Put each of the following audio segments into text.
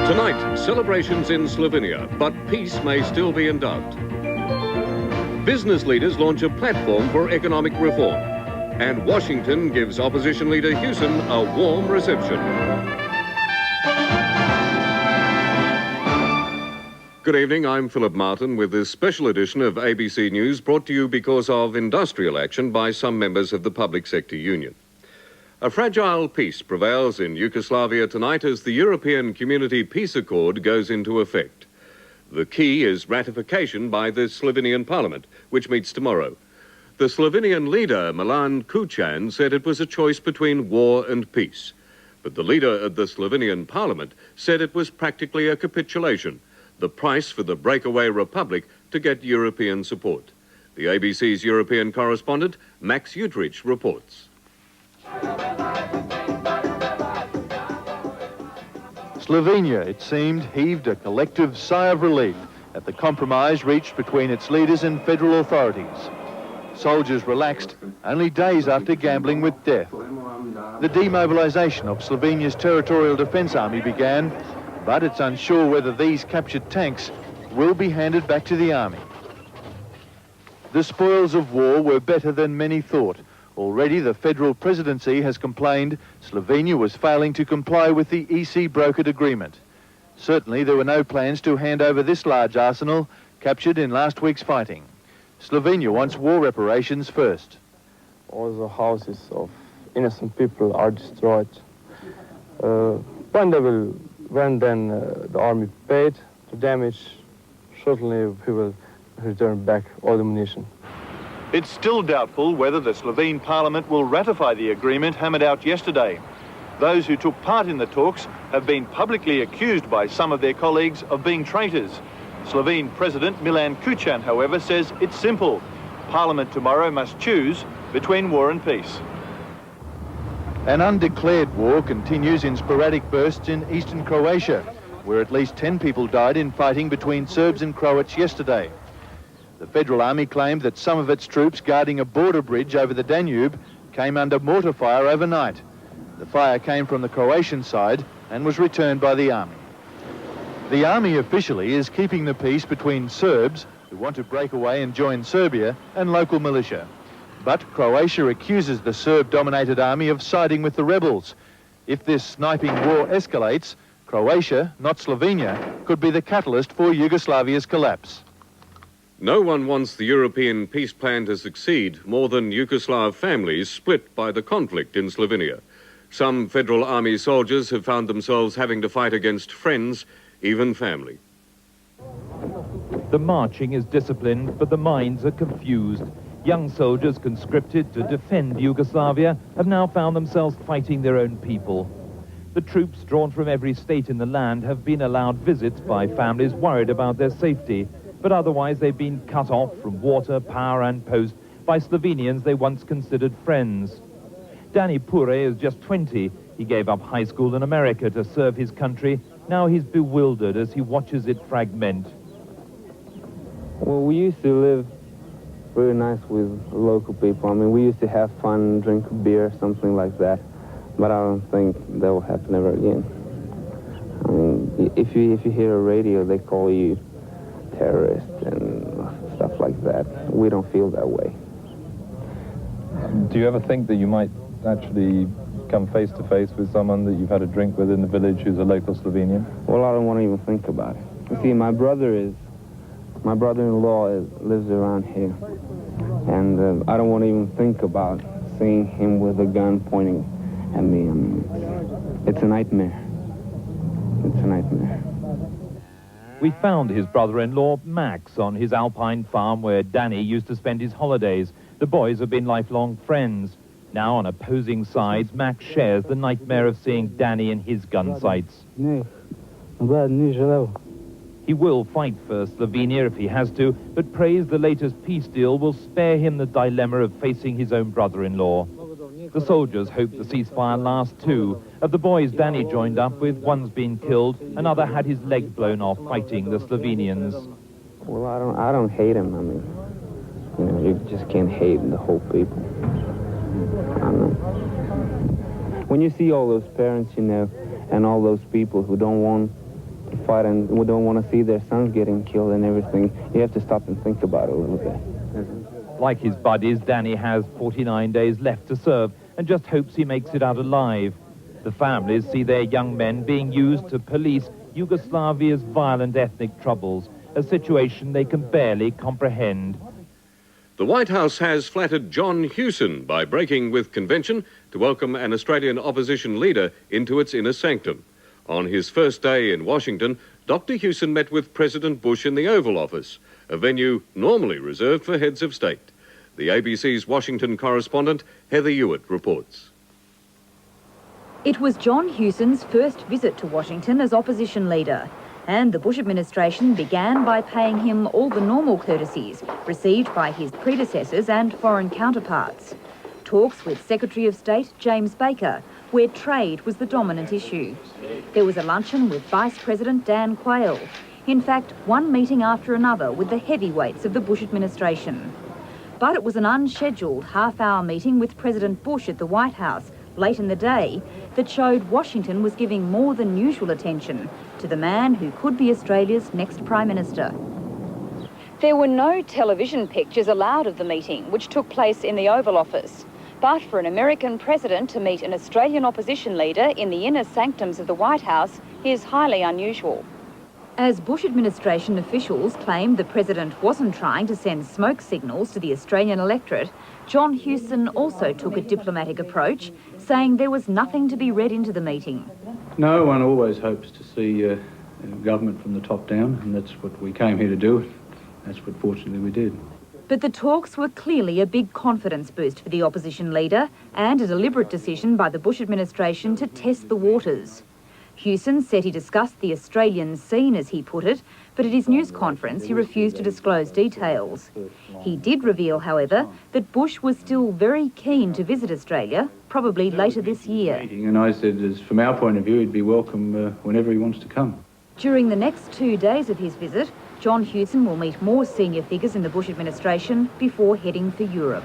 Tonight, celebrations in Slovenia, but peace may still be in doubt. Business leaders launch a platform for economic reform, and Washington gives opposition leader Hewson a warm reception. Good evening, I'm Phillip Martin with this special edition of ABC News, brought to you because of industrial action by some members of the Public Sector Union. A fragile peace prevails in Yugoslavia tonight as the European Community Peace Accord goes into effect. The key is ratification by the Slovenian Parliament, which meets tomorrow. The Slovenian leader, Milan Kucan, said it was a choice between war and peace. But the leader of the Slovenian Parliament said it was practically a capitulation, the price for the breakaway republic to get European support. The ABC's European correspondent, Max Utrich, reports. Slovenia, it seemed, heaved a collective sigh of relief at the compromise reached between its leaders and federal authorities. Soldiers relaxed only days after gambling with death. The demobilisation of Slovenia's Territorial Defence Army began, but it's unsure whether these captured tanks will be handed back to the army. The spoils of war were better than many thought. Already the federal presidency has complained Slovenia was failing to comply with the EC brokered agreement. Certainly there were no plans to hand over this large arsenal captured in last week's fighting. Slovenia wants war reparations first. All the houses of innocent people are destroyed. When the army paid the damage, certainly we will return back all the munition. It's still doubtful whether the Slovene Parliament will ratify the agreement hammered out yesterday. Those who took part in the talks have been publicly accused by some of their colleagues of being traitors. Slovene President Milan Kucan, however, says it's simple. Parliament tomorrow must choose between war and peace. An undeclared war continues in sporadic bursts in eastern Croatia, where at least 10 people died in fighting between Serbs and Croats yesterday. The Federal Army claimed that some of its troops guarding a border bridge over the Danube came under mortar fire overnight. The fire came from the Croatian side and was returned by the army. The army officially is keeping the peace between Serbs, who want to break away and join Serbia, and local militia. But Croatia accuses the Serb-dominated army of siding with the rebels. If this sniping war escalates, Croatia, not Slovenia, could be the catalyst for Yugoslavia's collapse. No one wants the European peace plan to succeed more than Yugoslav families split by the conflict in Slovenia. Some Federal Army soldiers have found themselves having to fight against friends, even family. The marching is disciplined, but the minds are confused. Young soldiers conscripted to defend Yugoslavia have now found themselves fighting their own people. The troops drawn from every state in the land have been allowed visits by families worried about their safety, but otherwise they've been cut off from water, power and post by Slovenians they once considered friends. Danny Pure is just 20. He gave up high school in America to serve his country. Now he's bewildered as he watches it fragment. Well, we used to live really nice with local people. I mean, we used to have fun, drink beer, something like that. But I don't think that will happen ever again. I mean, if you hear a radio, they call you terrorist and stuff like that. We don't feel that way. Do you ever think that you might actually come face to face with someone that you've had a drink with in the village who's a local Slovenian? Well, I don't want to even think about it. You see, my brother-in-law lives around here, and I don't want to even think about seeing him with a gun pointing at me. I mean, it's a nightmare. It's a nightmare. We found his brother-in-law, Max, on his alpine farm where Danny used to spend his holidays. The boys have been lifelong friends. Now, on opposing sides, Max shares the nightmare of seeing Danny in his gun sights. He will fight for Slovenia if he has to, but prays the latest peace deal will spare him the dilemma of facing his own brother-in-law. The soldiers hope the ceasefire lasts too. Of the boys Danny joined up with, one's been killed, another had his leg blown off fighting the Slovenians. Well, I don't hate him. I mean, you know, you just can't hate the whole people. I don't know. When you see all those parents, you know, and all those people who don't want to fight and who don't want to see their sons getting killed and everything, you have to stop and think about it a little bit. Like his buddies, Danny has 49 days left to serve and just hopes he makes it out alive. The families see their young men being used to police Yugoslavia's violent ethnic troubles, a situation they can barely comprehend. The White House has flattered John Hewson by breaking with convention to welcome an Australian opposition leader into its inner sanctum. On his first day in Washington, Dr. Hewson met with President Bush in the Oval Office, a venue normally reserved for heads of state. The ABC's Washington correspondent, Heather Hewitt, reports. It was John Hewson's first visit to Washington as opposition leader, and the Bush administration began by paying him all the normal courtesies received by his predecessors and foreign counterparts. Talks with Secretary of State James Baker, where trade was the dominant issue. There was a luncheon with Vice President Dan Quayle. In fact, one meeting after another with the heavyweights of the Bush administration. But it was an unscheduled half-hour meeting with President Bush at the White House late in the day that showed Washington was giving more than usual attention to the man who could be Australia's next Prime Minister. There were no television pictures allowed of the meeting, which took place in the Oval Office. But for an American president to meet an Australian opposition leader in the inner sanctums of the White House is highly unusual. As Bush administration officials claimed the president wasn't trying to send smoke signals to the Australian electorate, John Hewson also took a diplomatic approach, saying there was nothing to be read into the meeting. No one always hopes to see government from the top down, and that's what we came here to do. That's what fortunately we did. But the talks were clearly a big confidence boost for the opposition leader and a deliberate decision by the Bush administration to test the waters. Hewson said he discussed the Australian scene, as he put it, but at his news conference he refused to disclose details. He did reveal, however, that Bush was still very keen to visit Australia, probably later this year. And I said, from our point of view, he'd be welcome whenever he wants to come. During the next 2 days of his visit, John Hewson will meet more senior figures in the Bush administration before heading for Europe.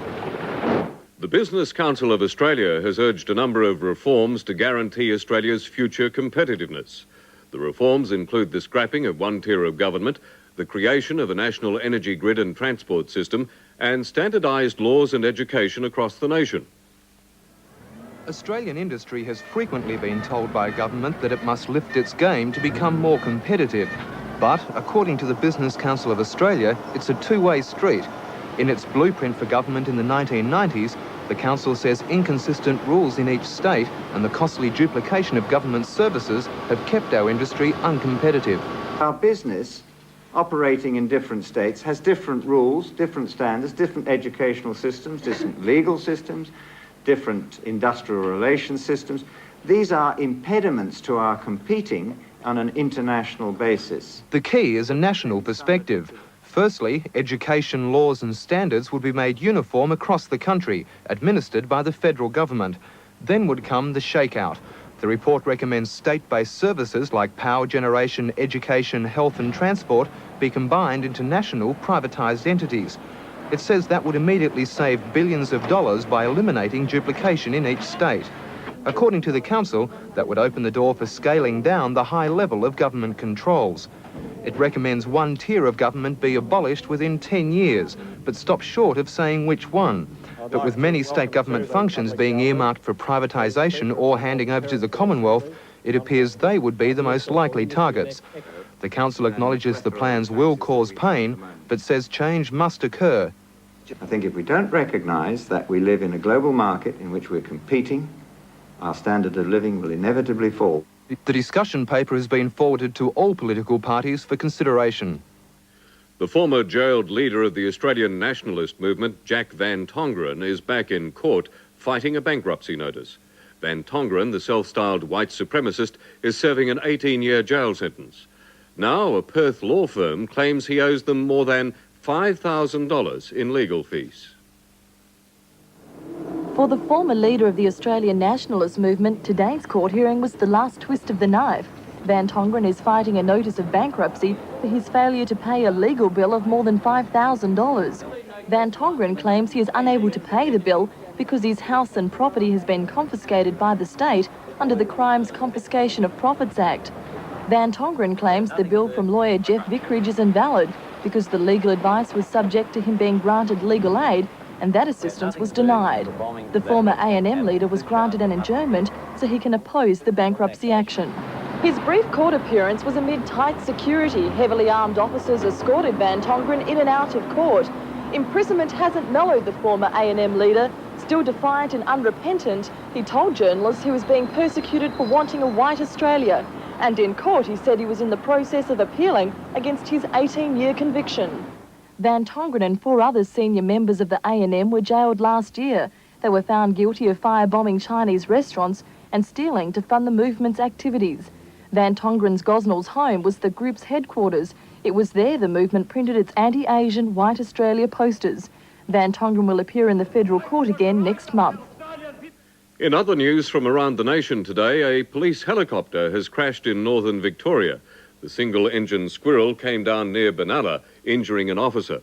The Business Council of Australia has urged a number of reforms to guarantee Australia's future competitiveness. The reforms include the scrapping of one tier of government, the creation of a national energy grid and transport system, and standardised laws and education across the nation. Australian industry has frequently been told by government that it must lift its game to become more competitive. But, according to the Business Council of Australia, it's a two-way street. In its blueprint for government in the 1990s, the council says inconsistent rules in each state and the costly duplication of government services have kept our industry uncompetitive. Our business, operating in different states, has different rules, different standards, different educational systems, different legal systems, different industrial relations systems. These are impediments to our competing on an international basis. The key is a national perspective. Firstly, education laws and standards would be made uniform across the country, administered by the federal government. Then would come the shakeout. The report recommends state-based services like power generation, education, health and transport be combined into national privatised entities. It says that would immediately save billions of dollars by eliminating duplication in each state. According to the council, that would open the door for scaling down the high level of government controls. It recommends one tier of government be abolished within 10 years, but stops short of saying which one. But with many state government functions being earmarked for privatisation or handing over to the Commonwealth, it appears they would be the most likely targets. The council acknowledges the plans will cause pain, but says change must occur. I think if we don't recognise that we live in a global market in which we're competing, our standard of living will inevitably fall. The discussion paper has been forwarded to all political parties for consideration. The former jailed leader of the Australian nationalist movement, Jack Van Tongeren, is back in court fighting a bankruptcy notice. Van Tongeren, the self-styled white supremacist, is serving an 18-year jail sentence. Now a Perth law firm claims he owes them more than $5,000 in legal fees. For the former leader of the Australian nationalist movement, today's court hearing was the last twist of the knife. Van Tongeren is fighting a notice of bankruptcy for his failure to pay a legal bill of more than $5,000. Van Tongeren claims he is unable to pay the bill because his house and property has been confiscated by the state under the Crimes Confiscation of Profits Act. Van Tongeren claims the bill from lawyer Jeff Vicarage is invalid because the legal advice was subject to him being granted legal aid, and that assistance was denied. The former A&M leader was granted an adjournment so he can oppose the bankruptcy action. His brief court appearance was amid tight security. Heavily armed officers escorted Van Tongeren in and out of court. Imprisonment hasn't mellowed the former A&M leader. Still defiant and unrepentant, he told journalists he was being persecuted for wanting a white Australia. And in court he said he was in the process of appealing against his 18-year conviction. Van Tongeren and 4 other senior members of the A&M were jailed last year. They were found guilty of firebombing Chinese restaurants and stealing to fund the movement's activities. Van Tongeren's Gosnell's home was the group's headquarters. It was there the movement printed its anti-Asian White Australia posters. Van Tongeren will appear in the federal court again next month. In other news from around the nation today, a police helicopter has crashed in northern Victoria. The single-engine Squirrel came down near Benalla, injuring an officer.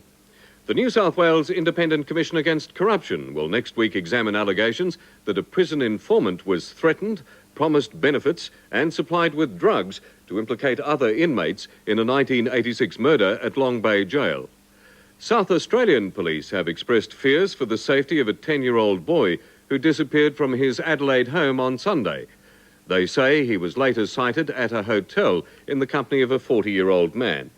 The New South Wales Independent Commission Against Corruption will next week examine allegations that a prison informant was threatened, promised benefits and supplied with drugs to implicate other inmates in a 1986 murder at Long Bay Jail. South Australian police have expressed fears for the safety of a 10-year-old boy who disappeared from his Adelaide home on Sunday. They say he was later sighted at a hotel in the company of a 40-year-old man.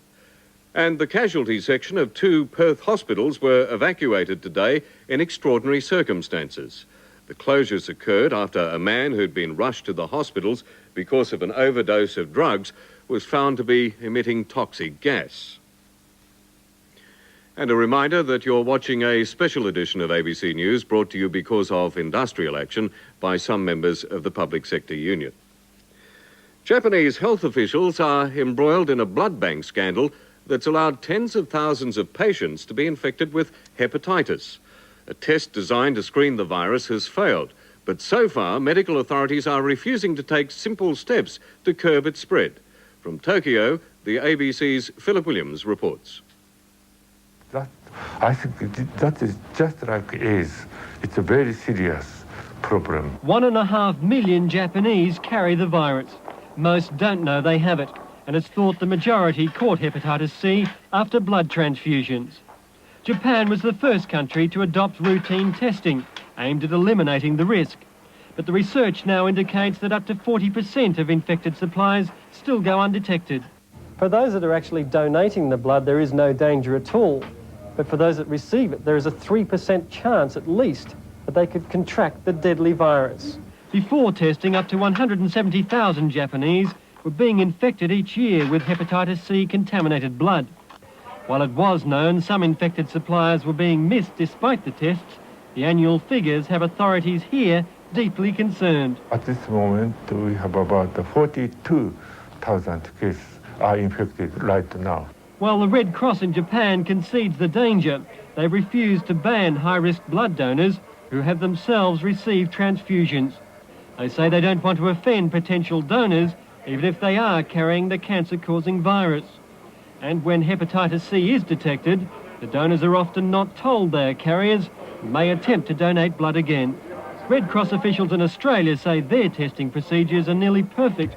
And the casualty section of 2 Perth hospitals were evacuated today in extraordinary circumstances. The closures occurred after a man who'd been rushed to the hospitals because of an overdose of drugs was found to be emitting toxic gas. And a reminder that you're watching a special edition of ABC News brought to you because of industrial action by some members of the Public Sector Union. Japanese health officials are embroiled in a blood bank scandal that's allowed tens of thousands of patients to be infected with hepatitis. A test designed to screen the virus has failed, but so far medical authorities are refusing to take simple steps to curb its spread. From Tokyo, the ABC's Philip Williams reports. I think that is just like AIDS. It's a very serious problem. 1.5 million Japanese carry the virus. Most don't know they have it, and it's thought the majority caught hepatitis C after blood transfusions. Japan was the first country to adopt routine testing, aimed at eliminating the risk. But the research now indicates that up to 40% of infected supplies still go undetected. For those that are actually donating the blood, there is no danger at all. But for those that receive it, there is a 3% chance at least that they could contract the deadly virus. Before testing, up to 170,000 Japanese were being infected each year with hepatitis C contaminated blood. While it was known some infected suppliers were being missed despite the tests, the annual figures have authorities here deeply concerned. At this moment, we have about 42,000 cases are infected right now. While the Red Cross in Japan concedes the danger, they refuse to ban high-risk blood donors who have themselves received transfusions. They say they don't want to offend potential donors, even if they are carrying the cancer-causing virus. And when hepatitis C is detected, the donors are often not told they are carriers and may attempt to donate blood again. Red Cross officials in Australia say their testing procedures are nearly perfect.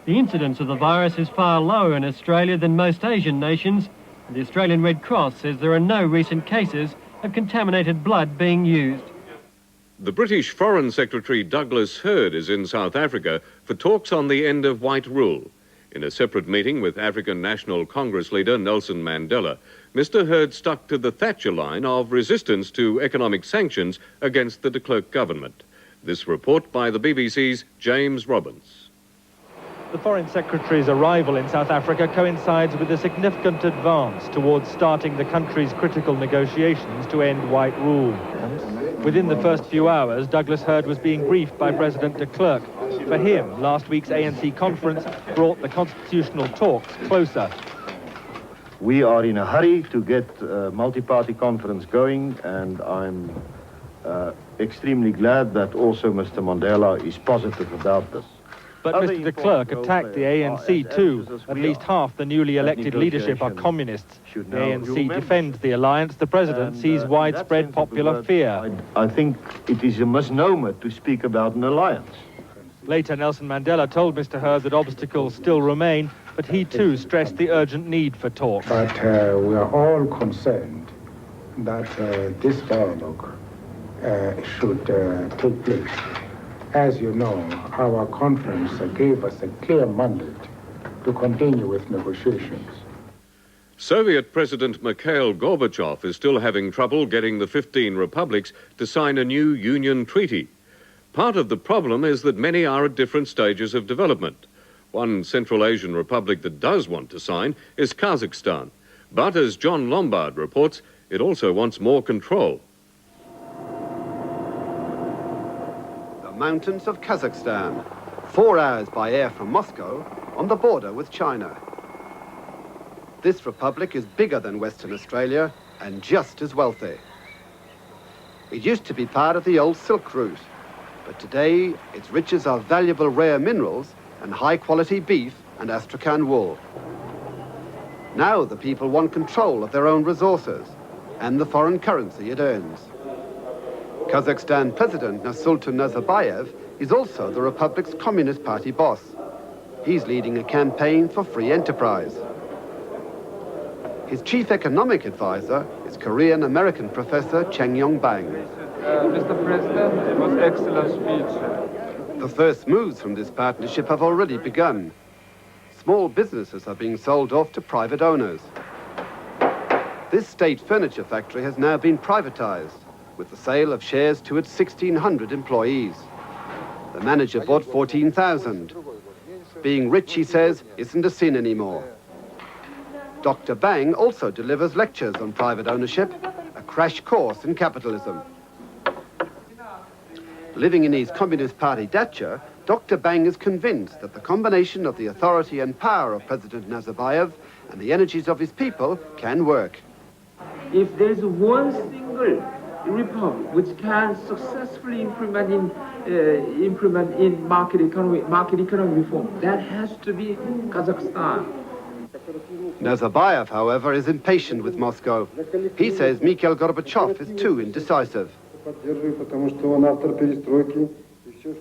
The incidence of the virus is far lower in Australia than most Asian nations, and the Australian Red Cross says there are no recent cases of contaminated blood being used. The British Foreign Secretary Douglas Hurd is in South Africa for talks on the end of white rule. In a separate meeting with African National Congress leader Nelson Mandela, Mr. Hurd stuck to the Thatcher line of resistance to economic sanctions against the de Klerk government. This report by the BBC's James Robbins. The Foreign Secretary's arrival in South Africa coincides with a significant advance towards starting the country's critical negotiations to end white rule. Within the first few hours, Douglas Hurd was being briefed by President de Klerk. For him, last week's ANC conference brought the constitutional talks closer. We are in a hurry to get a multi-party conference going, and I'm extremely glad that also Mr. Mandela is positive about this. But Mr. de Klerk attacked the ANC too. At least half the newly elected leadership are communists. The ANC defends the alliance. The president sees widespread popular fear. I think it is a misnomer to speak about an alliance. Later, Nelson Mandela told Mr. Herd that obstacles still remain, but he too stressed the urgent need for talk. But we are all concerned that this dialogue should take place. As you know, our conference gave us a clear mandate to continue with negotiations. Soviet President Mikhail Gorbachev is still having trouble getting the 15 republics to sign a new union treaty. Part of the problem is that many are at different stages of development. One Central Asian republic that does want to sign is Kazakhstan. But as John Lombard reports, it also wants more control. The mountains of Kazakhstan, 4 hours by air from Moscow, on the border with China. This republic is bigger than Western Australia and just as wealthy. It used to be part of the old Silk Route, but today its riches are valuable rare minerals and high-quality beef and Astrakhan wool. Now the people want control of their own resources and the foreign currency it earns. Kazakhstan President Nursultan Nazarbayev is also the republic's Communist Party boss. He's leading a campaign for free enterprise. His chief economic advisor is Korean-American professor Cheng Yong-bang. Mr. President, it was an excellent speech. The first moves from this partnership have already begun. Small businesses are being sold off to private owners. This state furniture factory has now been privatized, with the sale of shares to its 1,600 employees. The manager bought 14,000. Being rich, he says, isn't a sin anymore. Dr. Bang also delivers lectures on private ownership, a crash course in capitalism. Living in his Communist Party dacha, Dr. Bang is convinced that the combination of the authority and power of President Nazarbayev and the energies of his people can work. If there's one single republic which can successfully implement in market economy reform, that has to be Kazakhstan. Nazarbayev, however, is impatient with Moscow. He says Mikhail Gorbachev is too indecisive.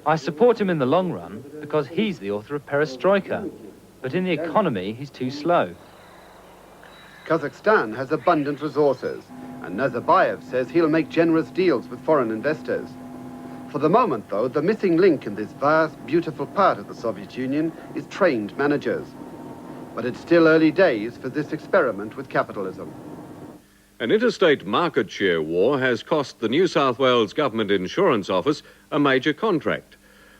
I support him in the long run because he's the author of perestroika, but in the economy he's too slow. Kazakhstan has abundant resources, and Nazarbayev says he'll make generous deals with foreign investors. For the moment, though, the missing link in this vast, beautiful part of the Soviet Union is trained managers. But it's still early days for this experiment with capitalism. An interstate market share war has cost the New South Wales Government Insurance Office a major contract.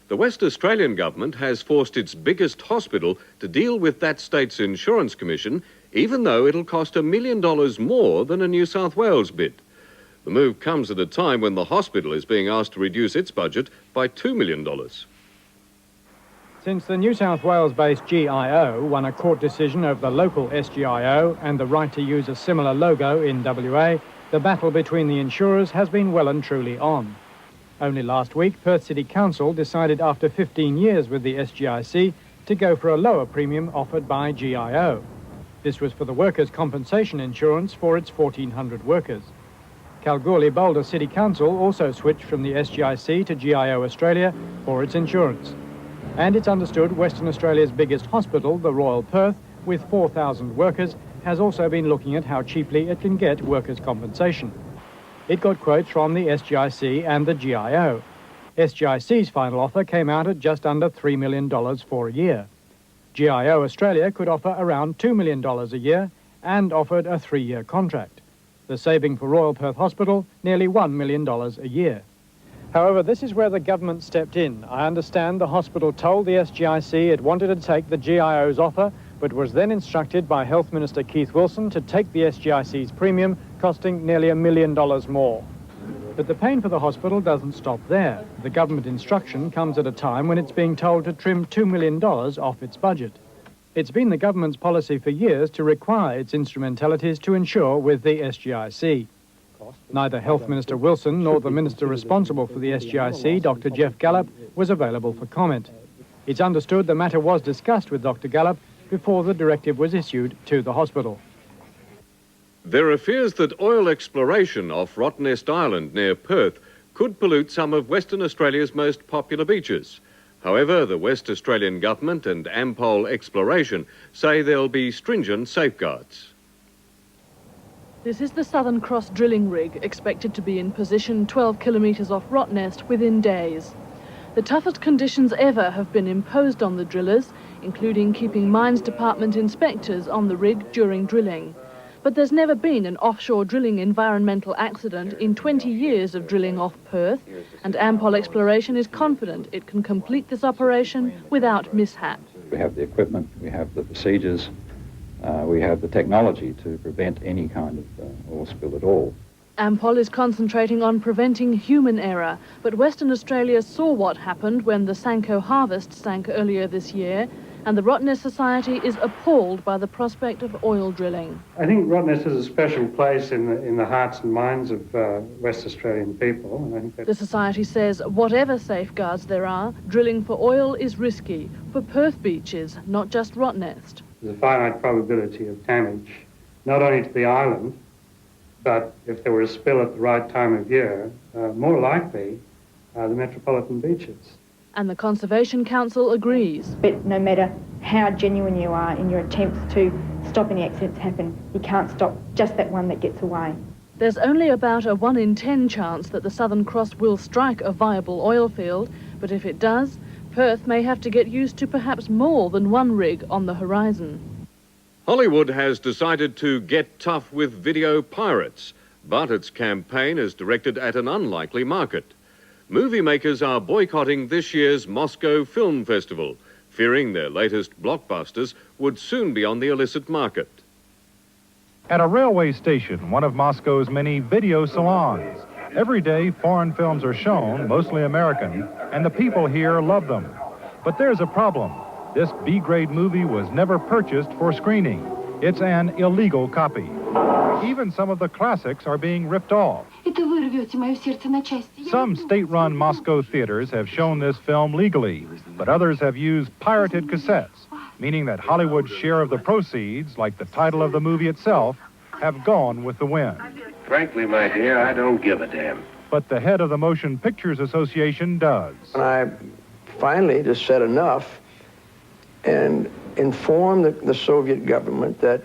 The West Australian government has forced its biggest hospital to deal with that state's insurance commission, even though it'll cost $1 million more than a New South Wales bid. The move comes at a time when the hospital is being asked to reduce its budget by $2 million. Since the New South Wales-based GIO won a court decision over the local SGIO and the right to use a similar logo in WA, the battle between the insurers has been well and truly on. Only last week, Perth City Council decided after 15 years with the SGIC to go for a lower premium offered by GIO. This was for the workers' compensation insurance for its 1,400 workers. Kalgoorlie-Boulder City Council also switched from the SGIC to GIO Australia for its insurance. And it's understood Western Australia's biggest hospital, the Royal Perth, with 4,000 workers, has also been looking at how cheaply it can get workers' compensation. It got quotes from the SGIC and the GIO. SGIC's final offer came out at just under $3 million for a year. GIO Australia could offer around $2 million a year and offered a 3-year contract. The saving for Royal Perth Hospital, nearly $1 million a year. However, this is where the government stepped in. I understand the hospital told the SGIC it wanted to take the GIO's offer, but was then instructed by Health Minister Keith Wilson to take the SGIC's premium, costing nearly $1 million more. But the pain for the hospital doesn't stop there. The government instruction comes at a time when it's being told to trim $2 million off its budget. It's been the government's policy for years to require its instrumentalities to insure with the SGIC. Neither Health Minister Wilson nor the minister responsible for the SGIC, Dr. Jeff Gallop, was available for comment. It's understood the matter was discussed with Dr. Gallup before the directive was issued to the hospital. There are fears that oil exploration off Rottnest Island near Perth could pollute some of Western Australia's most popular beaches. However, the West Australian Government and Ampol Exploration say there'll be stringent safeguards. This is the Southern Cross drilling rig, expected to be in position 12 kilometres off Rottnest within days. The toughest conditions ever have been imposed on the drillers, including keeping Mines Department inspectors on the rig during drilling. But there's never been an offshore drilling environmental accident in 20 years of drilling off Perth, and Ampol Exploration is confident it can complete this operation without mishap. We have the equipment, we have the procedures, we have the technology to prevent any kind of oil spill at all. Ampol is concentrating on preventing human error, but Western Australia saw what happened when the Sanko Harvest sank earlier this year, and the Rottnest Society is appalled by the prospect of oil drilling. I think Rottnest has a special place in the hearts and minds of West Australian people. And I think The Society says whatever safeguards there are, drilling for oil is risky, for Perth beaches, not just Rottnest. there's a finite probability of damage, not only to the island, but if there were a spill at the right time of year, more likely the metropolitan beaches. And the Conservation Council agrees. But no matter how genuine you are in your attempts to stop any accidents happen, you can't stop just that one that gets away. There's only about a 1 in 10 chance that the Southern Cross will strike a viable oil field, but if it does, Perth may have to get used to perhaps more than one rig on the horizon. Hollywood has decided to get tough with video pirates, but its campaign is directed at an unlikely market. Movie makers are boycotting this year's Moscow Film Festival, fearing their latest blockbusters would soon be on the illicit market. At a railway station, one of Moscow's many video salons, every day foreign films are shown, mostly American, and the people here love them. But there's a problem. This B-grade movie was never purchased for screening. It's an illegal copy. Even some of the classics are being ripped off. Some state-run Moscow theaters have shown this film legally, but others have used pirated cassettes, meaning that Hollywood's share of the proceeds, like the title of the movie itself, have gone with the wind. Frankly, my dear, I don't give a damn. But the head of the Motion Pictures Association does. And I finally just said enough and informed the Soviet government that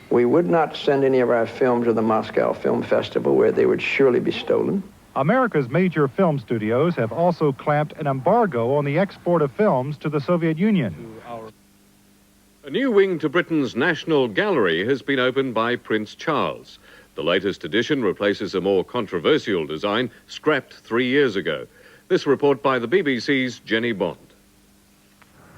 we would not send any of our films to the Moscow Film Festival, where they would surely be stolen. America's major film studios have also clamped an embargo on the export of films to the Soviet Union. A new wing to Britain's National Gallery has been opened by Prince Charles. The latest edition replaces a more controversial design scrapped 3 years ago. This report by the BBC's Jenny Bond.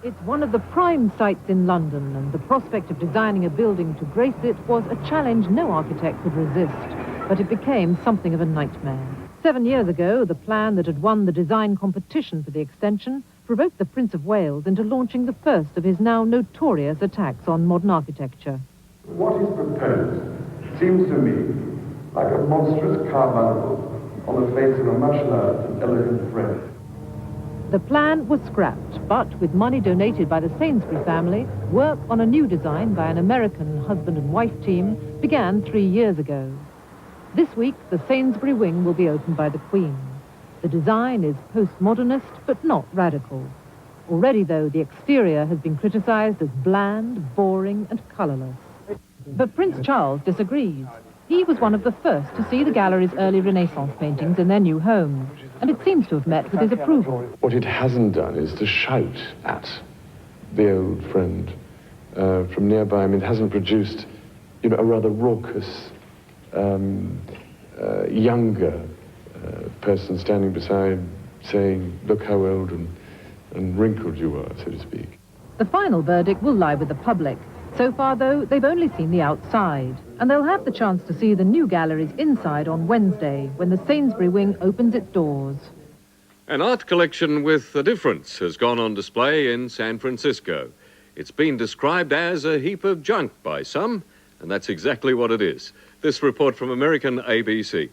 It's one of the prime sites in London, and the prospect of designing a building to grace it was a challenge no architect could resist. But it became something of a nightmare. 7 years ago, the plan that had won the design competition for the extension provoked the Prince of Wales into launching the first of his now notorious attacks on modern architecture. What is proposed seems to me like a monstrous carbuncle on the face of a much loved and elegant friend. The plan was scrapped, but with money donated by the Sainsbury family, work on a new design by an American husband and wife team began 3 years ago. This week, the Sainsbury wing will be opened by the Queen. The design is postmodernist, but not radical. Already, though, the exterior has been criticized as bland, boring, and colorless. But Prince Charles disagrees. He was one of the first to see the gallery's early Renaissance paintings in their new home, and it seems to have met with his approval. What it hasn't done is to shout at the old friend from nearby. I mean, it hasn't produced, a rather raucous, younger person standing beside saying, look how old and wrinkled you are, so to speak. The final verdict will lie with the public. So far, though, they've only seen the outside, and they'll have the chance to see the new gallery's inside on Wednesday, when the Sainsbury wing opens its doors. An art collection with a difference has gone on display in San Francisco. It's been described as a heap of junk by some, and that's exactly what it is. This report from American ABC.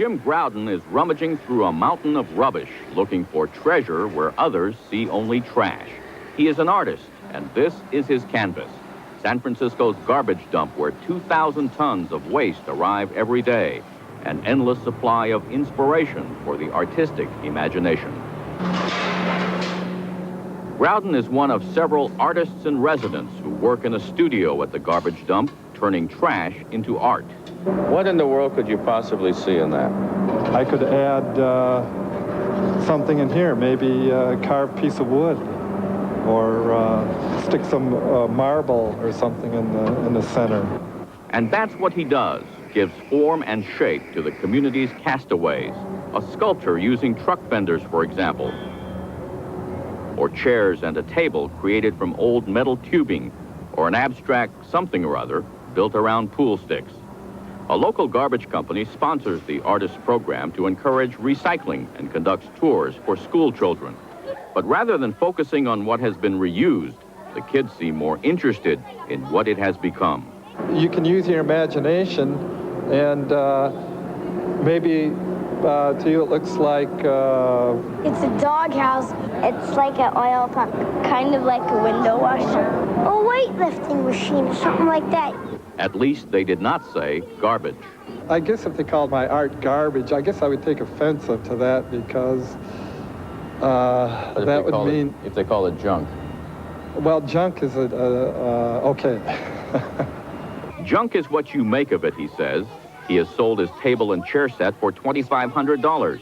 Jim Groudon is rummaging through a mountain of rubbish, looking for treasure where others see only trash. He is an artist, and this is his canvas. San Francisco's garbage dump, where 2,000 tons of waste arrive every day. An endless supply of inspiration for the artistic imagination. Groudon is one of several artists in residence who work in a studio at the garbage dump, turning trash into art. What in the world could you possibly see in that? I could add something in here, maybe a carved piece of wood, or stick some marble or something in the center. And that's what he does, gives form and shape to the community's castaways. A sculpture using truck fenders, for example, or chairs and a table created from old metal tubing, or an abstract something or other built around pool sticks. A local garbage company sponsors the artist program to encourage recycling and conducts tours for school children. But rather than focusing on what has been reused, the kids seem more interested in what it has become. You can use your imagination, and maybe to you it looks like... It's a doghouse. It's like an oil pump, kind of like a window washer. A weightlifting machine or something like that. At least they did not say garbage. I guess if they called my art garbage, I guess I would take offense to that, because that would mean... If they call it junk. Well, junk is okay. Junk is what you make of it, he says. He has sold his table and chair set for $2,500.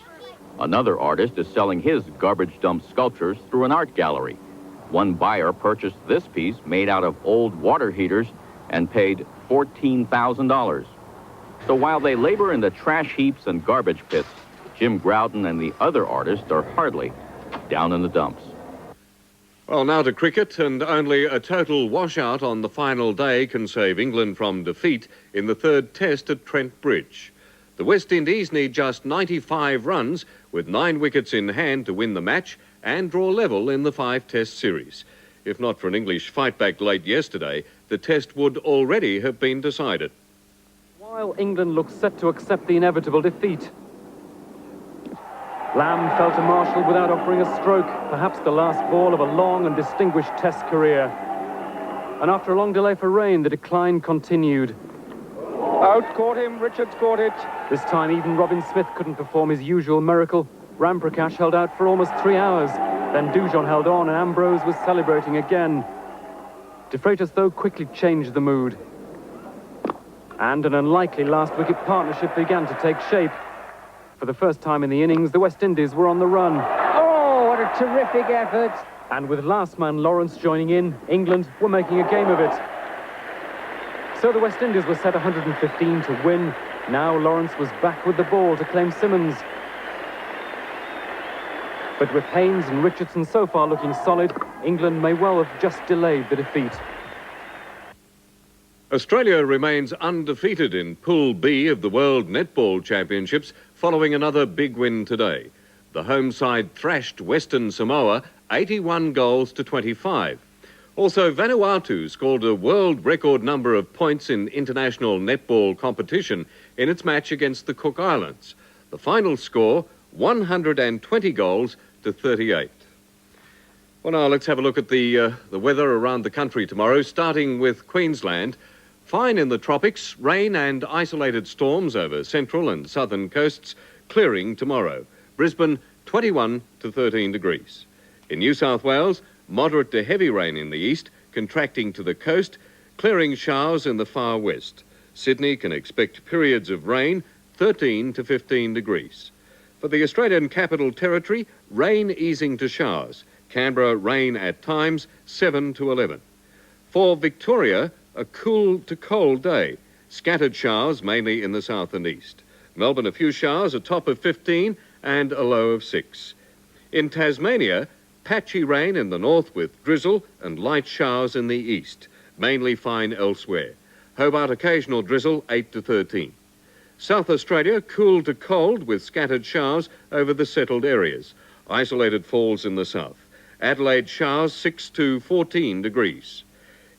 Another artist is selling his garbage dump sculptures through an art gallery. One buyer purchased this piece made out of old water heaters and paid $14,000. So while they labor in the trash heaps and garbage pits, Jim Groudon and the other artists are hardly down in the dumps. Well, now to cricket, and only a total washout on the final day can save England from defeat in the third test at Trent Bridge. The West Indies need just 95 runs with 9 wickets in hand to win the match and draw level in the 5-test series. If not for an English fight-back late yesterday, the test would already have been decided. While England looks set to accept the inevitable defeat, Lamb fell to Marshall without offering a stroke, perhaps the last ball of a long and distinguished test career. And after a long delay for rain, the decline continued. Out, caught him, Richards caught it. This time even Robin Smith couldn't perform his usual miracle. Ramprakash held out for almost 3 hours. Then Dujon held on and Ambrose was celebrating again. De Freitas, though, quickly changed the mood. And an unlikely last-wicket partnership began to take shape. For the first time in the innings, the West Indies were on the run. Oh, what a terrific effort. And with last man Lawrence joining in, England were making a game of it. So the West Indies were set 115 to win. Now Lawrence was back with the ball to claim Simmons. But with Haynes and Richardson so far looking solid, England may well have just delayed the defeat. Australia remains undefeated in Pool B of the World Netball Championships following another big win today. The home side thrashed Western Samoa 81 goals to 25. Also, Vanuatu scored a world record number of points in international netball competition in its match against the Cook Islands. The final score, 120 goals to 38. Well, now let's have a look at the weather around the country tomorrow, starting with Queensland. Fine in the tropics, rain and isolated storms over central and southern coasts, clearing tomorrow. Brisbane, 21 to 13 degrees. In New South Wales, moderate to heavy rain in the east, contracting to the coast, clearing showers in the far west. Sydney can expect periods of rain, 13 to 15 degrees. For the Australian Capital Territory, rain easing to showers. Canberra, rain at times, 7 to 11. For Victoria, a cool to cold day. Scattered showers, mainly in the south and east. Melbourne, a few showers, a top of 15 and a low of 6. In Tasmania, patchy rain in the north with drizzle and light showers in the east. Mainly fine elsewhere. Hobart, occasional drizzle, 8 to 13. South Australia, cool to cold with scattered showers over the settled areas. Isolated falls in the south. Adelaide, showers, 6 to 14 degrees.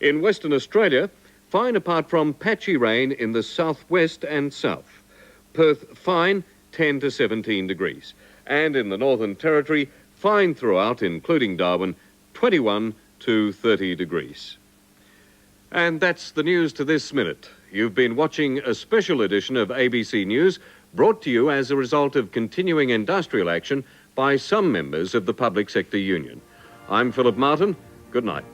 In Western Australia, fine apart from patchy rain in the southwest and south. Perth, fine, 10 to 17 degrees. And in the Northern Territory, fine throughout, including Darwin, 21 to 30 degrees. And that's the news to this minute. You've been watching a special edition of ABC News, brought to you as a result of continuing industrial action by some members of the Public Sector Union. I'm Phillip Martin. Good night.